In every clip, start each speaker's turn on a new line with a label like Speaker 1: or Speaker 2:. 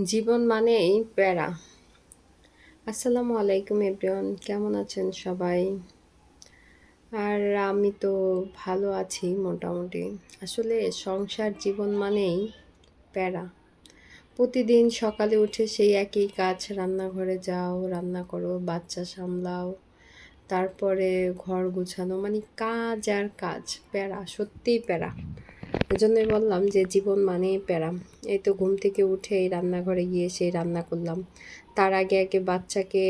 Speaker 1: জীবন মানেই প্যারা। আসসালামু আলাইকুম এভরিওয়ান, কেমন আছেন সবাই? আর আমি তো ভালো আছি মোটামুটি। আসলে সংসার জীবন মানেই প্যারা। প্রতিদিন সকালে উঠে সেই একই কাজ, রান্নাঘরে যাও, রান্না করো, বাচ্চা সামলাও, তারপরে ঘর গুছানো, মানে কাজ আর কাজ, প্যারা, সত্যিই প্যারা। এজন্যই বললাম যে জীবন মানেই প্যারা। এই তো ঘুম থেকে উঠে এই রান্নাঘরে গিয়ে সেই রান্না করলাম। তার আগে আগে বাচ্চাকে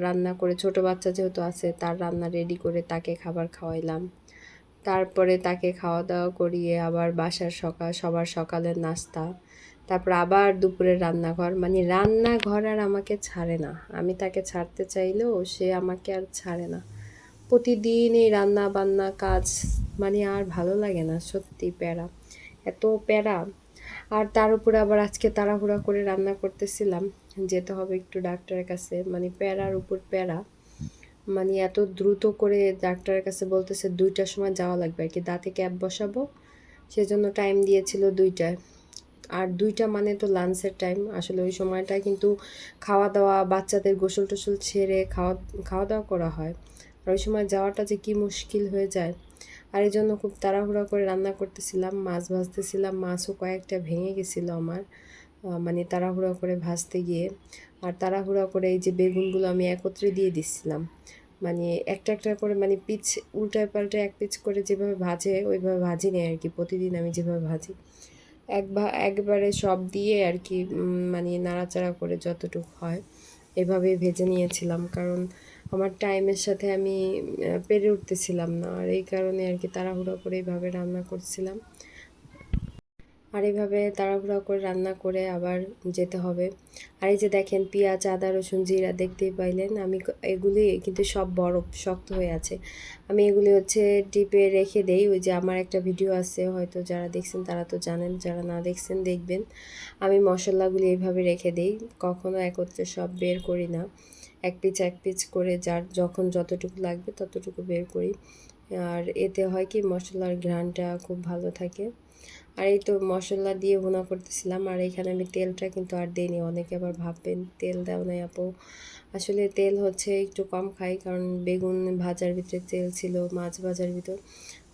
Speaker 1: রান্না করে, ছোট বাচ্চা যেহেতু আছে তার রান্না রেডি করে তাকে খাবার খাওয়াইলাম। তারপরে তাকে খাওয়া দাওয়া করিয়ে আবার বাসার সবার সকালের নাস্তা, তারপর আবার দুপুরের রান্নাঘর, মানে রান্নাঘর আর আমাকে ছাড়ে না। আমি তাকে ছাড়তে চাইলেও সে আমাকে আর ছাড়ে না। প্রতিদিন এই রান্না বান্না কাজ, মানে আর ভালো লাগে না, সত্যি প্যারা, এত প্যারা। আর তার উপরে আবার আজকে তাড়াহুড়া করে রান্না করতেছিলাম, যেতে হবে একটু ডাক্তারের কাছে, মানে প্যারার উপর প্যারা। মানে এত দ্রুত করে ডাক্তারের কাছে বলতেছে 2টার সময় যাওয়া লাগবে আর কি, দাঁতে ক্যাপ বসাবো, সেজন্য টাইম দিয়েছিল 2টায়। আর 2টা মানে তো লাঞ্চের টাইম, আসলে ওই সময়টা কিন্তু খাওয়া দাওয়া, বাচ্চাদের গোসল টোসল ছেড়ে খাওয়া খাওয়া দাওয়া করা হয়। আর ওই সময় যাওয়াটা যে কি মুশকিল হয়ে যায়। আর এই জন্য খুব তাড়াহুড়া করে রান্না করতেছিলাম, মাছ ভাজতেছিলাম, মাছও কয়েকটা ভেঙে গেছিলো আমার, মানে তাড়াহুড়া করে ভাজতে গিয়ে। আর তাড়াহুড়া করে এই যে বেগুনগুলো আমি একত্রে দিয়ে দিচ্ছিলাম, মানে একটা একটা করে, মানে পিচ উল্টায় পাল্টায় এক পিচ করে যেভাবে ভাজে ওইভাবে ভাজি নেই আর কি, প্রতিদিন আমি যেভাবে ভাজি একবারে সব দিয়ে আর কি, মানে নাড়াচাড়া করে যতটুকু হয় এভাবেই ভেজে নিয়েছিলাম। কারণ আমার টাইমের সাথে আমি পেরে উঠতেছিলাম না, আর এই কারণে আর কি তাড়াহুড়ো করে এইভাবে রান্না করছিলাম। আর এইভাবে তাড়াহুড়া করে রান্না করে আবার যেতে হবে। আর এই যে দেখেন পেঁয়াজ, আদা, রসুন, জিরা দেখতেই পাইলেন, আমি এগুলি কিন্তু সব বরফ শক্ত হয়ে আছে। আমি এগুলি হচ্ছে ডিপে রেখে দেই। ওই যে আমার একটা ভিডিও আছে, হয়তো যারা দেখছেন তারা তো জানেন, যারা না দেখছেন দেখবেন। আমি মশলাগুলি এইভাবে রেখে দেই, কখনো একত্রে সব বের করি না, এক পিচ এক পিচ করে যার যখন যতটুকু লাগবে ততটুকু বের করি। আর এতে হয় কি মশলার ঘ্রাণটা খুব ভালো থাকে। আর এই তো মশলা দিয়ে ভুনা করতেছিলাম, আর এখানে আমি তেলটা কিন্তু আর দিইনি। অনেকে আবার ভাববেন তেল দাও নাই আপু, আসলে তেল হচ্ছে একটু কম খাই, কারণ বেগুন ভাজার ভিতরে তেল ছিল, মাছ ভাজার ভিতর।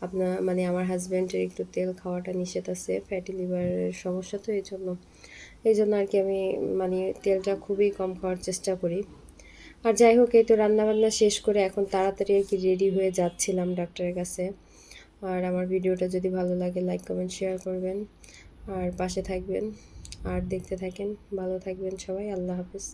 Speaker 1: আপনার মানে আমার হাজব্যান্ডের একটু তেল খাওয়াটা নিষেধ আছে, ফ্যাটি লিভারের সমস্যা, তো এই জন্য আর কি আমি মানে তেলটা খুবই কম খাওয়ার চেষ্টা করি। আর যাই হোক, এই তো রান্নাবান্না শেষ করে এখন তাড়াতাড়ি আর কি রেডি হয়ে যাচ্ছিলাম ডাক্তারের কাছে। আর আমার ভিডিওটা যদি ভালো লাগে লাইক কমেন্ট শেয়ার করবেন, আর পাশে থাকবেন, আর দেখতে থাকেন। ভালো থাকবেন সবাই, আল্লাহ হাফেজ।